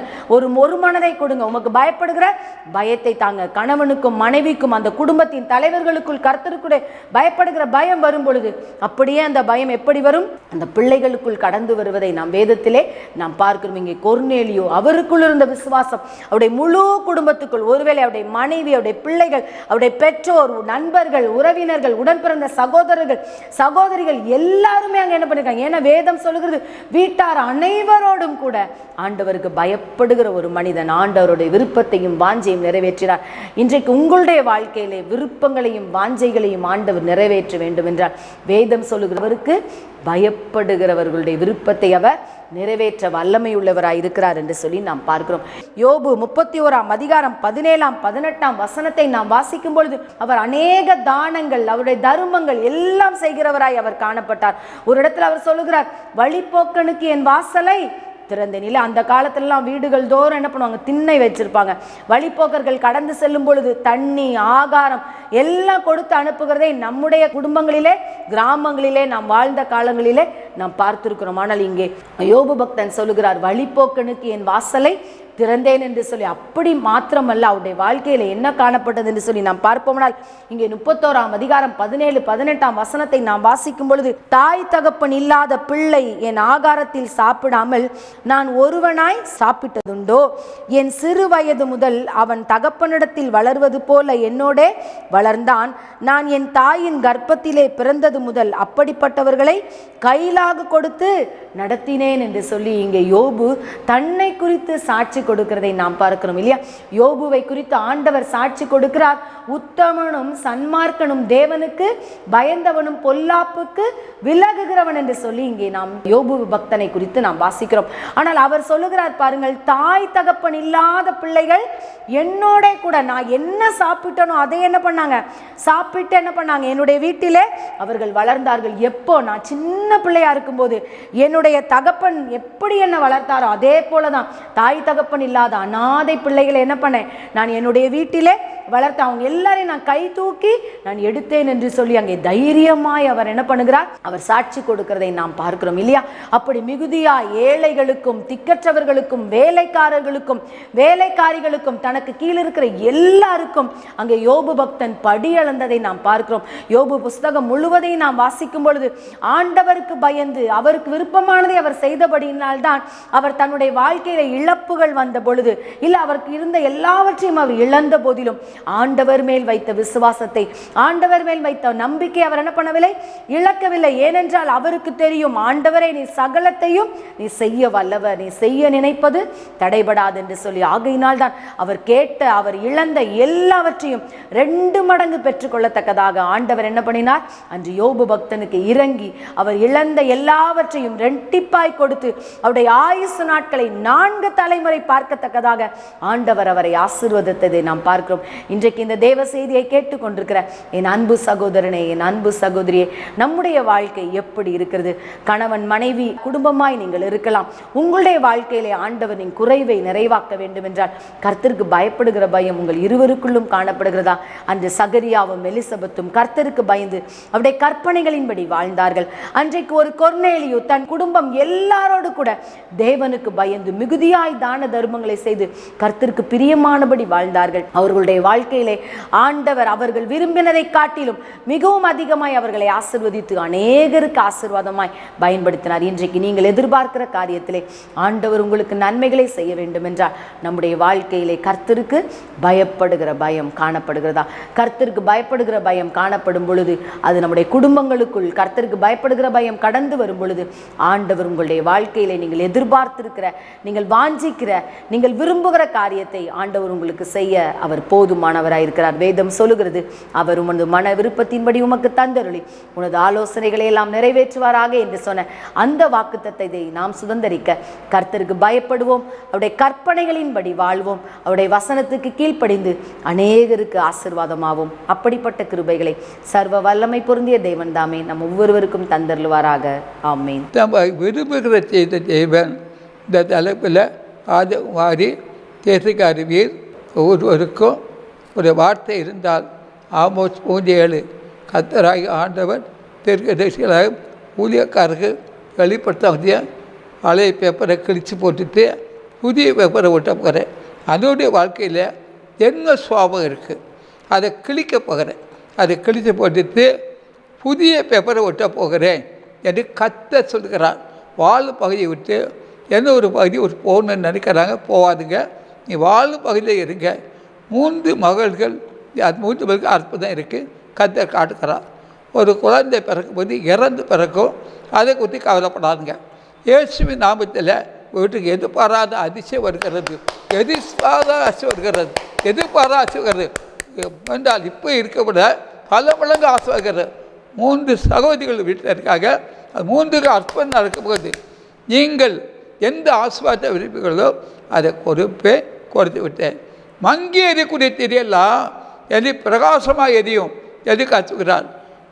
ஒரு மனதை கொடுங்க. உமக்கு பயப்படுகிற பயத்தை தாங்க. கணவனுக்கும் மனைவிக்கும் அந்த குடும்பத்தின் தலைவர்களுக்குள் கர்த்தருக்குள்ளே பயப்படுகிற பயம் வரும் பொழுது அப்படியே அந்த பயம் எப்படி வரும், அந்த பிள்ளைகளுக்குள் கடந்து வருவதை நாம் வேதத்திலே நாம் பார்க்கிறோம். இங்கே கொர்நேலியு அவருக்குள் இருந்த விசுவாசம் அவருடைய முழு குடும்பத்துக்குள், ஒருவேளை அவருடைய மனைவி, அவருடைய பிள்ளைகள், அவருடைய பெற்றோர், நண்பர்கள், உறவினர்கள், உடன் பிறந்த சகோதரர்கள், சகோதரிகள் எல்லாருமே அங்கே என்ன பண்ணிருக்காங்க. ஏன்னா வேதம் சொல்லுகிறது, வீட்டார் அனைவரோடும் கூட ஆண்டவருக்கு பயப்படுகிற ஒரு மனிதன் ஆண்டவருடைய விருப்பத்தையும் வாஞ்சையும் நிறைவேற்றினார். இன்றைக்கு உங்களுடைய வாழ்க்கையிலே விருப்பங்களையும் வாஞ்சைகளையும் ஆண்டவர் நிறைவேற்ற வேண்டும் என்றால் வேதம் சொல்லுகிறவருக்கு பயப்படுகிறவர்களுடைய விருப்பத்தை அவர் நிறைவேற்ற வல்லமை உள்ளவராய் இருக்கிறார் என்று சொல்லி நாம் பார்க்கிறோம். யோபு 31ஆம் அதிகாரம் 17ஆம் 18ஆம் வசனத்தை நாம் வாசிக்கும் பொழுது அவர் அநேக தானங்கள், அவருடைய தர்மங்கள் எல்லாம் செய்கிறவராய் அவர் காணப்பட்டார். ஒரு இடத்துல அவர் சொல்லுகிறார், வழிப்போக்கனுக்கு என் வாசலை திறந்தேன். இல்லை, அந்த காலத்திலலாம் வீடுகள் தோறும் என்ன பண்ணுவாங்க, திண்ணை வச்சிருப்பாங்க. வழிப்போக்கர்கள் கடந்து செல்லும் பொழுது தண்ணி, ஆகாரம் எல்லாம் கொடுத்து அனுப்புகிறதை நம்முடைய குடும்பங்களிலே, கிராமங்களிலே நாம் வாழ்ந்த காலங்களிலே நாம் பார்த்திருக்கிறோம். ஆனால் இங்கே யோபு பக்தன் சொல்லுகிறார், வழிப்போக்கனுக்கு என் வாசலை திறந்தேன் என்று சொல்லி. அப்படி மாத்திரமல்ல, அவருடைய வாழ்க்கையில என்ன காணப்பட்டது என்று சொல்லி நாம் பார்ப்போம்னால், இங்கே 31ஆம் அதிகாரம் 17-18 வசனத்தை நாம் வாசிக்கும் பொழுது, தாய் தகப்பன் இல்லாத பிள்ளை என் ஆகாரத்தில் சாப்பிடாமல் நான் ஒருவனாய் சாப்பிட்டதுண்டோ? என் சிறு வயது முதல் அவன் தகப்பனிடத்தில் வளர்வது போல என்னோடே வளர்ந்தான். நான் என் தாயின் கர்ப்பத்திலே பிறந்தது முதல் அப்படிப்பட்டவர்களை கையிலாக கொடுத்து நடத்தினேன் என்று சொல்லி இங்கே யோபு தன்னை குறித்து சாட்சி கொடுக்கிறதை நாம் பார்க்கிறோம் இல்லையா? யோபுவை குறித்து ஆண்டவர் சாட்சி கொடுக்கிறார். உத்தமனும் சன்மார்க்கனும் தேவனுக்கு பயந்தவனும் பொல்லாப்புக்கு விலகுகிறவன் என்று சொல்லி இங்கே நாம் யோபு பக்தனை குறித்து நாம் வாசிக்கிறோம். ஆனால் அவர் சொல்லுகிறார் பாருங்கள், தாய் தகப்பன் இல்லாத பிள்ளைகள் என்னோட கூட நான் என்ன சாப்பிட்டனோ அதை என்ன பண்ணாங்க, சாப்பிட்டு என்ன பண்ணாங்க, என்னுடைய வீட்டிலே அவர்கள் வளர்ந்தார்கள். எப்போ? நான் சின்ன பிள்ளையா இருக்கும்போது என்னுடைய தகப்பன் எப்படி என்ன வளர்த்தாரோ அதே போலதான் தாய் தகப்பன் இல்லாத அனாதை பிள்ளைகளை என்ன பண்ணேன், நான் என்னுடைய வீட்டிலே வளர்த்த. அவங்க எல்லாரையும் நான் கை தூக்கி நான் எடுத்தேன் என்று சொல்லி அங்கே தைரியமாய் அவர் என்ன பண்ணுகிறார், அவர் சாட்சி கொடுக்கிறதை நாம் பார்க்கிறோம் இல்லையா? அப்படி மிகுதியா ஏழைகளுக்கும் திக்கற்றவர்களுக்கும் வேலைக்காரர்களுக்கும் வேலைக்காரிகளுக்கும் தனக்கு கீழே இருக்கிற எல்லாருக்கும் அங்கே யோபு பக்தன் படியளந்ததை நாம் பார்க்கிறோம். யோபு புஸ்தகம் முழுவதையும் நாம் வாசிக்கும் பொழுது ஆண்டவருக்கு பயந்து அவருக்கு விருப்பமானதை அவர் செய்தபடியினால்தான் அவர் தன்னுடைய வாழ்க்கையில இழப்புகள் வந்த பொழுது, இல்ல அவருக்கு இருந்த எல்லாவற்றையும் அவர் இழந்த போதிலும் ஆண்டவர் மேல் வைத்த விசுவாசத்தை, ஆண்டவர் மேல் வைத்த நம்பிக்கை அவர் என்ன பண்ணவில்லை, இழக்கவில்லை. ஏனென்றால் அவருக்கு தெரியும், ஆண்டவரை நீ சகலத்தையும் நீ செய்ய வல்லவர், நீ செய்ய நினைப்பது தடைபடாது என்று சொல்லி. ஆகையினால் தான் அவர் கேட்ட, அவர் இழந்த எல்லாவற்றையும் 2 மடங்கு பெற்றுக்கொள்ளத்தக்கதாக ஆண்டவர் என்ன பண்ணினார், அன்று யோபு பக்தனுக்கு இறங்கி அவர் இழந்த எல்லாவற்றையும் ரெட்டிப்பாய் கொடுத்து அவருடைய ஆயுசு நாட்களை 4 தலைமுறை பார்க்கத்தக்கதாக ஆண்டவர் அவரை ஆசீர்வதித்ததை நாம் பார்க்கிறோம். இன்றைக்கு இந்த தேவ செய்தியை கேட்டுக்கொண்டிருக்கிற என் அன்பு சகோதரனே, என் அன்பு சகோதரியே, நம்முடைய வாழ்க்கை எப்படி இருக்கிறது? கணவன் மனைவி குடும்பமாய் நீங்கள் இருக்கலாம். உங்களுடைய வாழ்க்கையிலே ஆண்டவர் நீங்க குறைவை நிறைவாக்க வேண்டும் என்றால் கர்த்தருக்கு பயப்படுகிற பயம் உங்கள் இருவருக்குள்ளும் காணப்படுகிறதா? அன்று சகரியாவும் எலிசபெத்தும் கர்த்தருக்கு பயந்து அவருடைய கற்பனைகளின்படி வாழ்ந்தார்கள். அன்றைக்கு ஒரு கொர்நேலியு தன் குடும்பம் எல்லாரோடு கூட தேவனுக்கு பயந்து மிகுதியாய் தான தர்மங்களை செய்து கர்த்தருக்கு பிரியமானபடி வாழ்ந்தார்கள். அவர்களுடைய வாழ்க்கையிலே ஆண்டவர் அவர்கள் விரும்பினதை காட்டிலும் மிகவும் அதிகமாய் அவர்களை ஆசீர்வதித்து அநேகருக்கு ஆசீர்வாதமாய் பயன்படுத்தினார். இன்றைக்கு நீங்கள் எதிர்பார்க்கிற காரியத்திலே ஆண்டவர் உங்களுக்கு நன்மைகளை செய்ய வேண்டும் என்றால் நம்முடைய வாழ்க்கையிலே கர்த்தருக்கு பயப்படுகிற பயம் காணப்படுகிறதா? கர்த்தருக்கு பயப்படுகிற பயம் காணப்படும் பொழுது அது நம்முடைய குடும்பங்களுக்குள் கர்த்தருக்கு பயப்படுகிற பயம் கடந்து வரும் பொழுது ஆண்டவர் உங்களுடைய வாழ்க்கையிலே நீங்கள் எதிர்பார்த்திருக்கிற, நீங்கள் வாஞ்சிக்கிற, நீங்கள் விரும்புகிற காரியத்தை ஆண்டவர் உங்களுக்கு செய்ய அவர் போதுமானவராய் இருக்கிறார். வேதம் சொல்லுகிறது, அவர் உமது மன விருப்பத்தின்படி உமக்கு தந்தருளி உனது ஆலோசனைகளை எல்லாம் நிறைவேற்றுவாராக என்று சொன்ன அந்த வாக்குத்தத்தத்தை நாம் சுதந்தரிக்க கர்த்தருக்கு பயப்படுவோம், அவருடைய கற்பனைகளின்படி வாழ்வோம், அவருடைய வசனத்துக்கு கீழ்ப்படிந்து அநேகருக்கு ஆசீர்வாதமாவோம். அப்படிப்பட்ட கிருபைகளை சர்வ வல்லமை பொருந்திய தேவன் தாமே நம் ஒவ்வொருவருக்கும் தந்தருள்வாராக. ஆமீன். விரும்புகிற செய்த தேவன் இந்த தலைப்பில் ஆதி வாரி தேசிக்காரிவீர் ஒவ்வொருவருக்கும் ஒரு வார்த்தை இருந்தால் ஆமோஸ் 3:7 கர்த்தராகிய ஆண்டவர் தீர்க்கதரிசிகளாக ஊழியக்காரர்கள் வெளிப்படுத்த பழைய பேப்பரை கிழித்து போட்டுட்டு புதிய பேப்பரை ஒட்ட போகிறேன். அதனுடைய வாழ்க்கையில் என்ன சுவாபம் இருக்குது அதை கிழிக்க போகிறேன். அதை கிழித்து போட்டுட்டு புதிய பேப்பரை ஒட்ட போகிறேன் என்று கர்த்தர் சொல்கிறார். வாழும் பகுதியை விட்டு என்ன ஒரு பகுதி ஒரு போகணுன்னு நினைக்கிறாங்க, போகாதுங்க. நீ வாழும் பகுதியில் இருங்க. 3 மகள்கள், அது 3 பேருக்கு அற்புதம் இருக்குது, கர்த்தர் காட்டுக்கிறார். ஒரு குழந்தை பிறக்கும் போது இறந்து பிறக்கும், அதை குறித்து கவலைப்படாதுங்க. இயேசுவின் நாமத்தில் வீட்டுக்கு எதிர்பாராத அதிசயம் வருகிறது, எதிர்பாராத ஆசை வருகிறது, எதிர்பாராத ஆசை வருகிறது என்றால் இப்போ இருக்க விட பல மடங்கு ஆசை வருகிறது. 3 சகோதரிகள் வீட்டில் இருக்காங்க, அது 3க்கு அற்புதம் நடக்கும்போது நீங்கள் எந்த ஆசீர்வாதத்தை விரும்புகிறதோ அதை பொறுப்பே கொடுத்து விட்டேன். மங்கி எரியக்கூடிய திரியெல்லாம் எது பிரகாசமாக எரியும் எது காத்துக்கிறார்.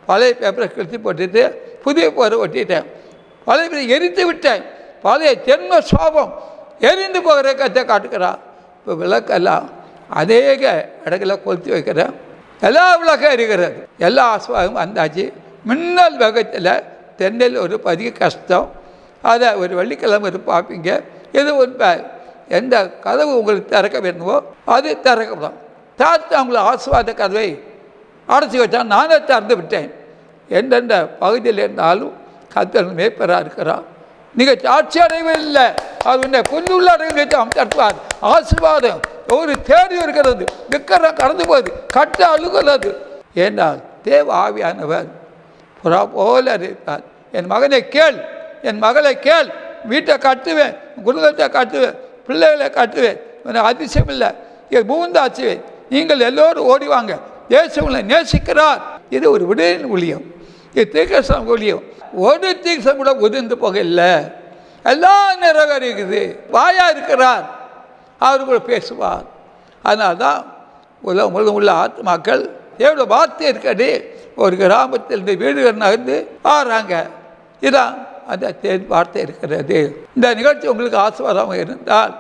பழைய பேப்பரை கிழித்து போட்டுட்டு புதிய பேப்பரை ஒட்டிட்டேன், பழைய பேரை எரித்து விட்டேன். பழைய ஜென்ம சாபம் எரிந்து போகிற கத்தை காட்டுக்கிறார். இப்போ விளக்கெல்லாம் அநேக இடங்களை கொளுத்தி வைக்கிறேன், எல்லா விளக்கம் எரிகிறது, எல்லா ஆசீர்வாதமும் வந்தாச்சு. மின்னல் வேகத்தில் தென்னையில் ஒரு பதிக கஷ்டம், அதை ஒரு வெள்ளிக்கிழமை பார்ப்பீங்க. இது உண்மை. எந்த கதவு உங்களுக்கு திறக்க வேண்டுமோ அது திறக்கப்படும். தாத்தா உங்களை ஆசீர்வாத கதவை அடைச்சி வச்சா நானே திறந்து விட்டேன். எந்தெந்த பகுதியில் இருந்தாலும் கர்த்தர் மேய்ப்பராக இருக்கிறார். நீங்கள் சாட்சி அடைவதில்லை, அது உன்னை புல்லுள்ள அடைவு தட்டுவார். ஆசீர்வாதம் ஒரு தேடி இருக்கிறது, விற்கிற கடந்து போகுது, கட்ட அழுகிறது. ஏன்னால் தேவ ஆவியானவர் புறா போல இருப்பார். என் மகனை கேள், என் மகளை கேள், வீட்டை கட்டுவேன், குடும்பத்தை கட்டுவேன், பிள்ளைகளை கட்டுவேன், அதிசயம் இல்லை, என் பூந்தாச்சுவேன், நீங்கள் எல்லோரும் ஓடிவாங்க, தேசம் உங்களை நேசிக்கிறார். இது ஒரு விடையின் ஊழியம், இது தீர்க்கதரிசன ஊழியம். ஒரு தீர்க்கம் கூட உதிர்ந்து போக இல்லை, எல்லாம் நிறைவேறுகிறது. வாயா இருக்கிறார், அவர் கூட பேசுவார். அதனால தான் உலகம் முழுவதும் உள்ள ஆத்மாக்கள் எவ்வளோ வார்த்தை இருக்காது. ஒரு கிராமத்தில் இந்த வீடுகள் நகர்ந்து ஆறாங்க, இதான் அந்த வார்த்தை இருக்கிறது. இந்த நிகழ்ச்சி உங்களுக்கு ஆசீர்வாதமாக இருந்தால்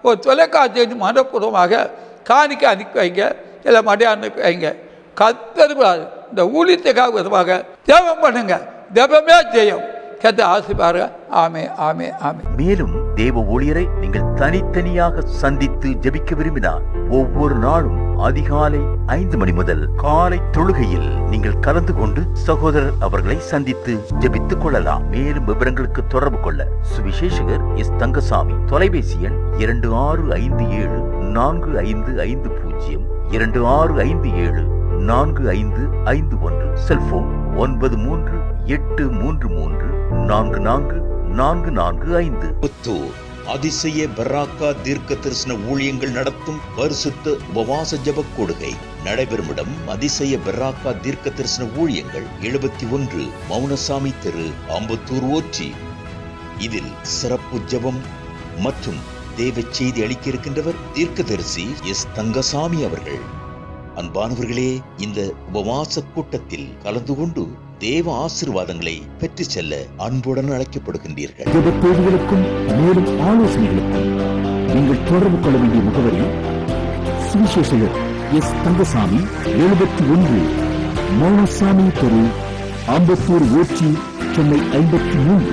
ஒரு தொலைக்காட்சி மனப்பூர்வமாக காணிக்க அனுப்பி வைங்க, இல்லை மடியாக அனுப்பி வைங்க. கத்தருவார் இந்த ஊழியத்துக்காக விதமாக ஜெபம் பண்ணுங்க, ஜெபமே ஜெயம். கத்த ஆசீர்வாதம். ஆமே ஆமே ஆமே. மேலும் தேவ ஊழியரை நீங்கள் தனித்தனியாக சந்தித்து ஜெபிக்க விரும்பினார் ஒவ்வொரு நாளும் அதிகாலை 5 மணி முதல் காலை தொழுகையில் நீங்கள் கலந்து கொண்டு சகோதரர் அவர்களை சந்தித்து ஜெபித்துக் கொள்ளலாம். மேலும் விவரங்களுக்கு தொடர்பு கொள்ள சுவிசேஷகர் எஸ் தங்கசாமி, தொலைபேசி எண் 26574550, 26574551, செல்போன் 9383344445. புத்தூர் அதிசய பராக்கா தீர்க்க தரிசன ஊழியங்கள் நடத்தும் பரிசுத்த உபவாச ஜெப கொடுகை நடைபெறும் இடம் அதிசய பராக்கா தீர்க்க தரிசன ஊழியங்கள் 71 மௌனசாமி தெரு, ஆம்பத்தூர் ஓச்சி. இதில் சிறப்பு ஜெபம் மற்றும் தேவ செய்தி அளிக்க இருக்கின்றவர் தீர்க்கதரிசி எஸ் தங்கசாமி அவர்கள். அன்பானவர்களே, இந்த உபவாச கூட்டத்தில் கலந்து கொண்டு தேவ ஆசீர்வாதங்களை பெற்று செல்ல அன்புடன் அழைக்கப்படுகின்றீர்கள். தேவைகளுக்கும் மேலும் ஆலோசனைகளுக்கும் நீங்கள் தொடர்பு கொள்ள வேண்டிய முகவரி சுவிசேஷகர் எஸ் தங்கசாமி, 71 மௌனசாமி தெரு, ஆம்பத்தூர் ஓச்சி, சென்னை 53.